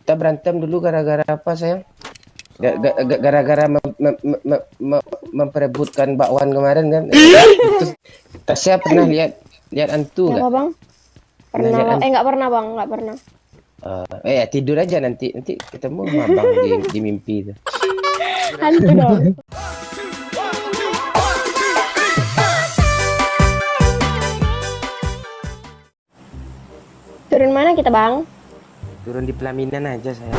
Kita berantem dulu gara-gara apa sayang? Gara-gara memperebutkan bakwan kemarin kan? Terus Tasya pernah lihat hantu nggak? Apa bang? Pernah lihat bang? Nggak pernah bang, nggak pernah. Tidur aja nanti ketemu sama abang di mimpi itu. Hantu dong. Turun mana kita bang? Turun di pelaminan aja saya.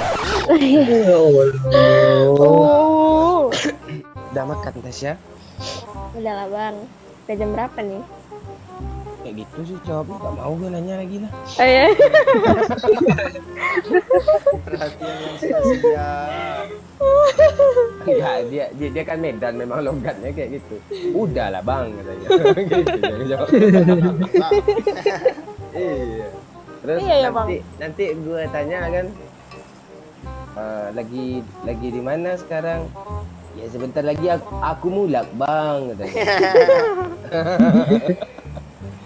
Oh. Udah makan Tasya? Udah lah bang. Udah jam berapa nih? Kayak gitu sih jawabnya, gak mau gue nanya lagi lah. Oh ya. Perhatian yang sia-sia. Enggak, dia kan Medan memang logatnya kayak gitu. Udah lah bang katanya. Gitu, dia jawab. Iya. Terus Iya ya, nanti gue tanya kan, lagi di mana sekarang? Ya sebentar lagi aku mulak bang katanya.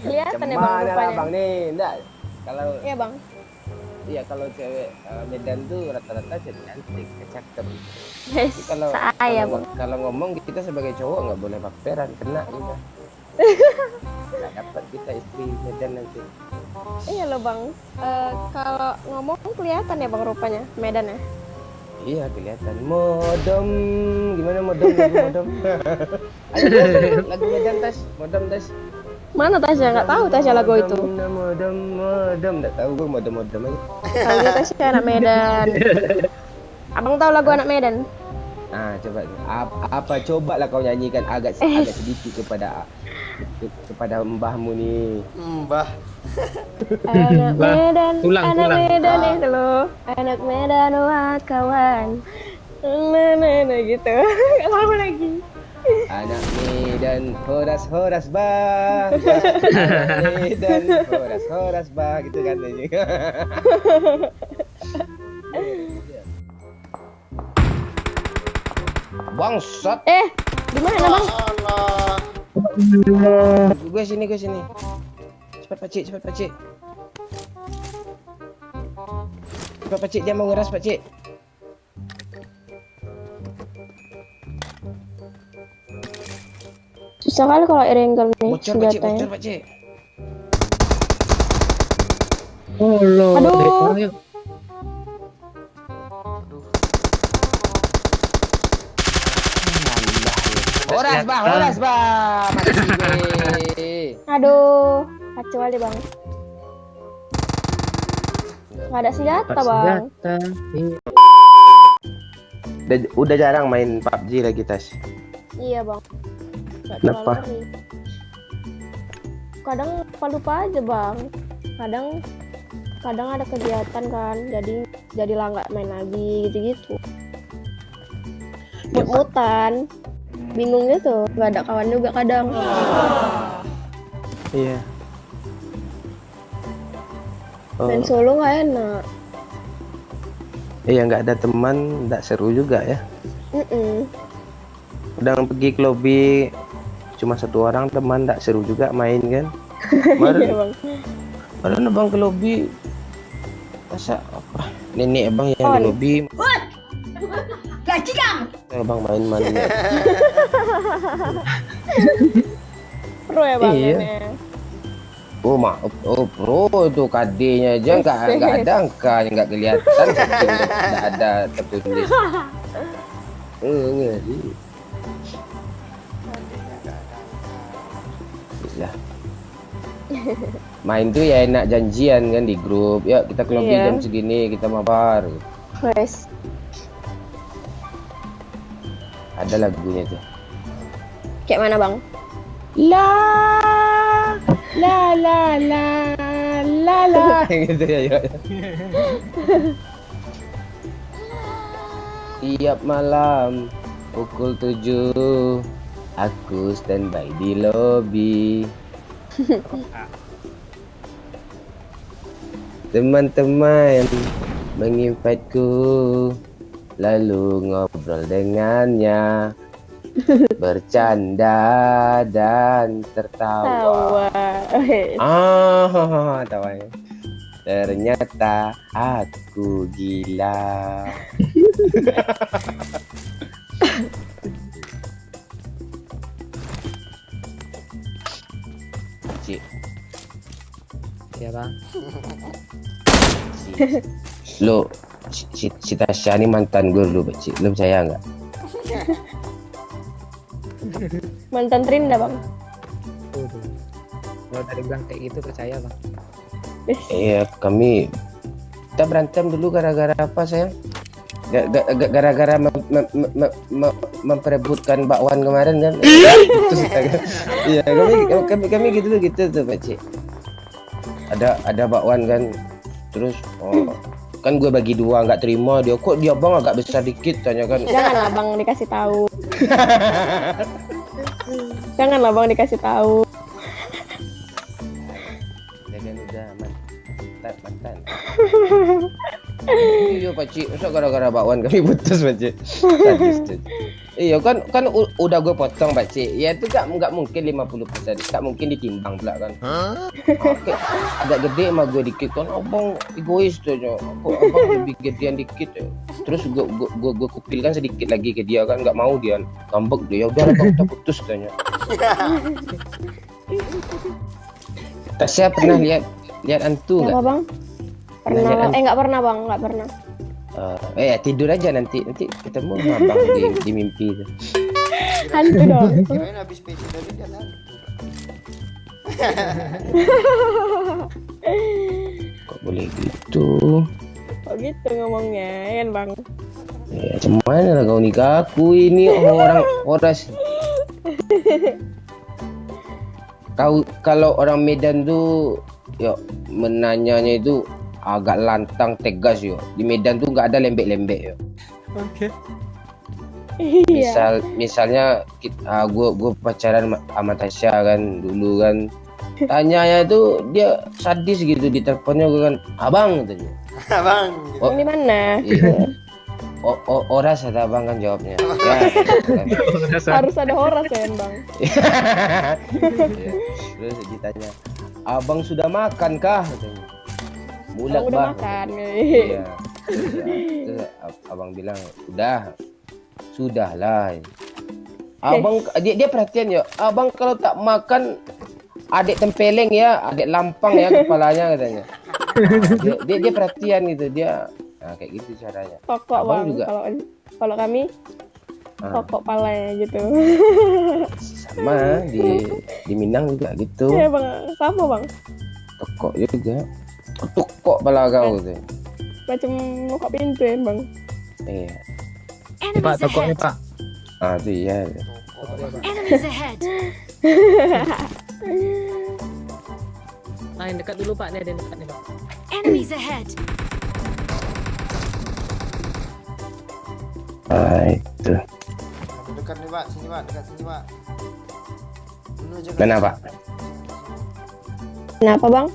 Kelihatan ya bang Mana lah rupanya. bang nih, enggak. Kalau Iya bang. iya kalau cewek Medan tuh rata-rata cantik, cakep. Yes, Kalau saya bang. kalau ngomong kita sebagai cowok nggak boleh baperan, kena kita. Nggak dapat kita istri Medan nanti. Iya loh bang. Kalau ngomong kelihatan ya bang rupanya Medan ya. Iya kelihatan. Modom, gimana modom? Ayo lagu Medan Tas, modom Tas. Mana Tasya? Nggak tahu Tasya lagu itu. Modom, nggak tahu gue modom aja. Tahu Tasya anak Medan. Abang tahu lagu anak Medan? Ah coba apa coba lah kau nyanyikan agak sedikit kepada mbahmu nih. Mbah. Anak Medan, Tulang. Medan itu loh. Anak Medan buat kawan. Nah gitu. Gak tahu lagi. Anak Medan horas bah. Anak Medan horas bah gitu kan ini. Bangsat. Di mana bang? Allah. Gue sini. Cepat Pakcik. Cepat Pakcik, dia mau ngeras Pakcik. Susah kali kalau Erengel nih Bocor Pakcik. senjatanya. Oh lo. Aduh. Horas bah. Mati gue. Aduh, kacau aja bang. Nggak ada senjata bang. Udah jarang main PUBG lagi Tas. Iya bang. Nggak Kenapa? terlalu sering. Kadang lupa aja bang. Kadang ada kegiatan kan, jadi lah nggak main lagi gitu. Mut-mutan. Bingungnya tuh, nggak ada kawan juga kadang. Iya. Main solo nggak enak. Iya nggak ada teman, nggak seru juga ya. Udah pergi ke lobby cuma satu orang teman, nggak seru juga main kan. Iya bang. Padahal abang ke lobby masa apa? Nenek abang yang di lobby. Gaji kamu. Abang main mana? Pro ya bang. Iya. Nenek. Pro itu KD-nya aja nggak ada angkanya, nggak kelihatan, nggak ada tertulis. Ngeri. Lah. Main tuh ya enak janjian kan di grup. Ya kita ke lobby jam segini kita mabar. Wes. Ada lagunya tuh. Kayak mana bang? La gitu ya. Tiap malam pukul 7 aku standby di lobby. Teman-teman menginviteku, lalu ngobrol dengannya, bercanda dan tertawa. Tawa. Tawanya. Ternyata aku gila. Cik, Ya bang. lo si Tasya ni mantan gue dulu, Cik. Lo percaya nggak? Mantan Trinda bang. Waduh. Kalau dari bilang kayak gitu percaya bang. Iya, kami kita berantem dulu gara-gara apa sayang? Gara-gara memperebutkan bakwan kemarin kan? Terus iya, kami gitu tuh Pak Cik. Ada bakwan kan, terus kan gue bagi dua nggak terima dia, kok dia bang agak besar dikit tanya kan. Janganlah bang dikasih tahu. Janganlah bang dikasih tahu. Udah mantan. Iya Pak Cik, masa gara-gara bakwan kami putus Pak Cik. Sadis tuh. Iya kan udah gue potong Pak Cik. Ya itu nggak mungkin 50%, nggak mungkin ditimbang pula kan. Oke, agak gede sama gue dikit kan, abang egois tuh aja. Abang lebih gedean dikit ya. Terus gue kupilkan sedikit lagi ke dia kan, nggak mau dia, ngambek dia. Ya udah bang, kita putus tanya. Tasya pernah lihat hantu nggak? Apa bang? Pernah? Nggak pernah bang, nggak pernah. Tidur aja nanti ketemu sama abang di mimpi itu. Hantu dong. Kirain habis PC tadi dia hantu. Kok boleh gitu? Kok gitu ngomongnya, ya kan bang? Ya cuman lah kau nikah aku ini orang kau kalau orang Medan tuh yo menanyanya itu agak lantang tegas yo. Di Medan tuh nggak ada lembek-lembek yo. Oke. Iya. Iya. Misalnya gue pacaran sama Tasya kan dulu kan, tanyanya tuh dia sadis gitu di teleponnya gue kan, abang katanya. Abang. Gitu. Oh, Di mana? iya. Oras ada abang kan jawabnya. Ya, Harus ada horas ya kan bang? terus ditanya, abang sudah makan kah katanya. Mulat Abang udah bang. makan. Iya. Terus abang bilang sudahlah. Abang dia perhatian ya. Abang kalau tak makan adik tempeleng ya, adik lampang ya kepalanya katanya. Dia perhatian gitu dia. Nah, kayak gitu caranya. Pokok Abang bang. juga. Kalau kami pokok palanya gitu. Sama di Minang juga gitu. Iya bang, sama bang. Tokok juga. Tokok pala kau gitu. Macam pokok pintu ya bang. Iya. Nih pak, tokoknya pak. Itu iya. Enemies ahead. Nah, yang dekat dulu pak, nih ada yang dekat nih pak. Enemies ahead. Itu. Dekat nih Pak, sini Pak, dekat sini Pak. Menuju ke Mana sini. Pak? Kenapa bang?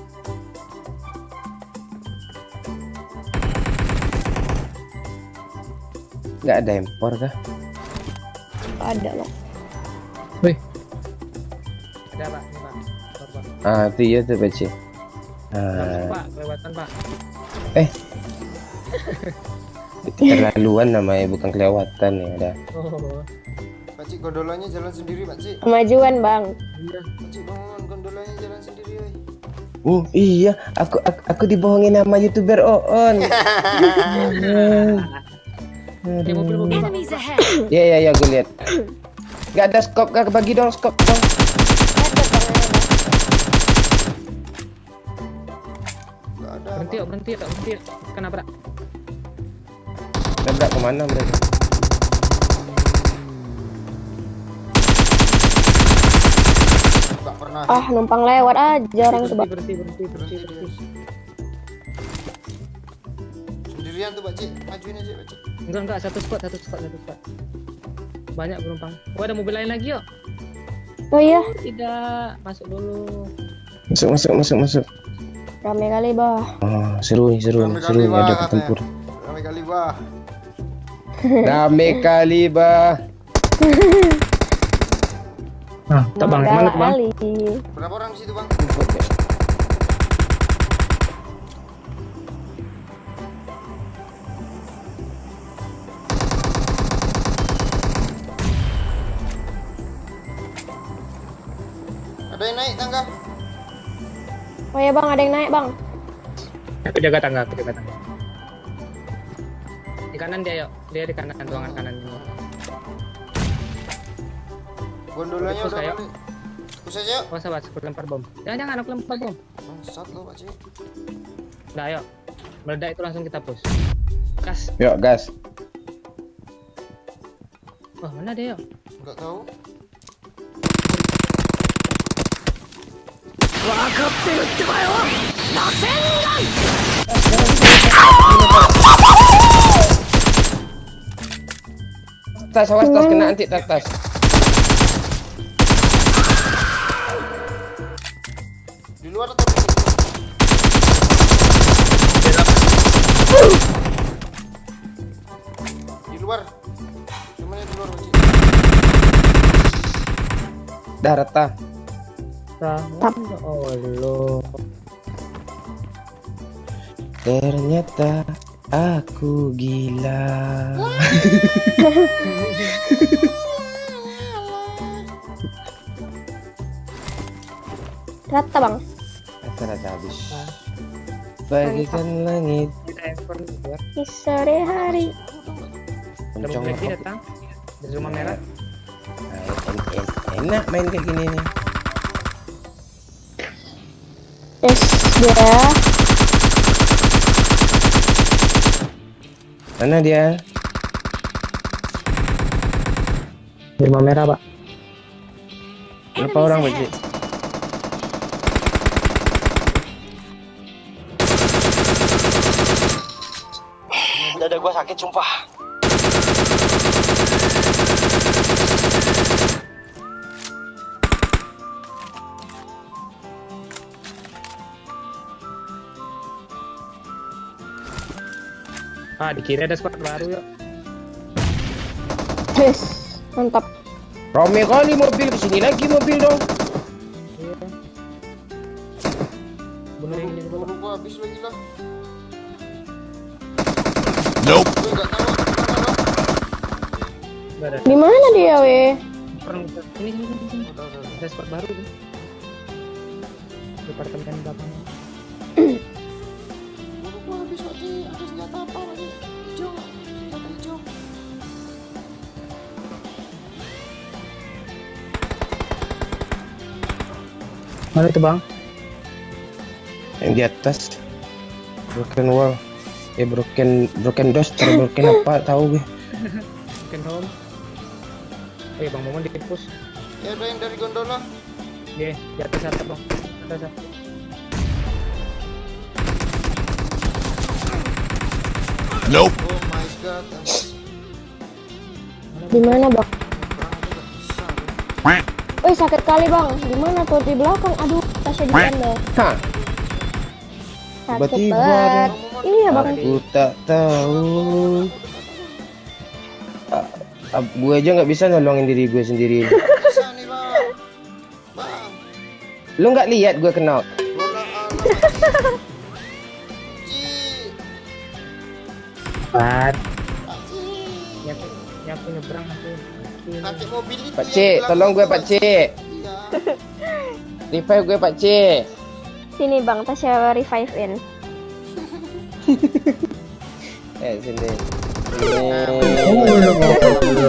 Nggak ada empor kah? Ada bang. Wih. Ada pak, nih pak. Bentar, pak. Itu iya tuh Pak Cik. Pak, kelewatan pak. Itu terlaluan namanya, bukan kelewatan ya. Ada. Oh, Pak Cik, gondolanya jalan sendiri Pak Cik. Kemajuan bang. iya. Pak Cik, bangun gondolanya jalan sendiri woy. Iya, aku dibohongin sama YouTuber Oon. Ya mobil pak. Enemies ahead. Iya, gue lihat. Gak ada skop, gak bagi dong skop dong. Enggak ada. Berhenti yuk, berhenti yuk. Kenapa? Nabrak kemana mereka? Enggak pernah. Numpang lewat aja orang tuh bang. Berhenti. Sendirian tuh Pak Cik, majuin aja Pak Cik. Enggak, satu spot. Banyak penumpang. Oh, ada mobil lain lagi yuk. Oh iya, Tidak, masuk dulu. Masuk. rame kali bah. Seru nih Rame kali, ada Bah, ketempur. Rame kali Bah. Rame kali bah. Nah, tak bang, mana Galak tuh bang? kali. Berapa orang di situ Bang? yang naik tangga. Oh ya bang, ada yang naik bang. Aku jaga tangga, aku jaga tangga. Di kanan dia, yuk. Dia di kanan, ruangan kanan ini. Gondolanya Push, udah ayo. balik. Push aja yuk. Oh sabar, aku lempar bom. Jangan, aku lempar bom. Bangsat lo Pak Cik. Udah ayo. Meledak itu langsung kita push. Gas. Yuk, gas. Wah, mana dia yuk? Enggak tahu. Tas, awas tas kena anti tas. Di luar atau di di luar? Cuman di luar Pak Cik. Dah rata. Oh, lo. Ternyata aku gila. Rata bang. Rata-rata habis. Bagikan langit. Kita ekspor keluar. Di sore hari. Ada Kencang mobil lagi apa? datang dari rumah merah. Enak main kayak gini nih. Yes, dia. Mana dia? Di rumah merah, Pak. Berapa orang Pak? Dada gua sakit sumpah. Ah, di kiri ada squad baru yuk. Yes, mantap. Rame kali mobil, kesini lagi mobil dong. Iya. Bunuh yang ini dulu. Peluru gua habis lagi lah. Nope. Gue enggak tahu mana Bang. Enggak ada. Di mana dia weh? Perang ini sini. Udah. Ada squad baru tuh. Departemen belakang. Peluru gua habis Pak Cik. Ada senjata apa Pak Cik? Hijau. Senjata hijau. Mana itu, Bang? Yang di atas. Broken wall. Broken duster, broken apa tahu gue. Mungkin home. Oh iya, Bang Momon di push. Ya ada yang dari gondola. Dia di atas satu, Bang. Atas satu. Nope. Oh my god. Di mana bang? Perang aja enggak bisa. Bang. Quack. Wih sakit kali bang. Di mana tuh di belakang? Aduh, Tasya di anda. Hah, Sakit Tiba-tiba banget. Iya bang. aku tak tahu. Gue aja nggak bisa nolongin diri gue sendiri. Bisa nih Bang. Bang. Lu nggak lihat gue kena? Bola alam. Cik. Pat. Pak Cik. Nyapu nyebrang aku. Pakai mobil itu Pak yang Cik, di tolong gue belakang Pak itu, Cik. Iya. Revive gue Pak Cik. Sini bang, Tasya revive in. Sini.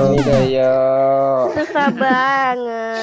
Ini daya. Susah banget.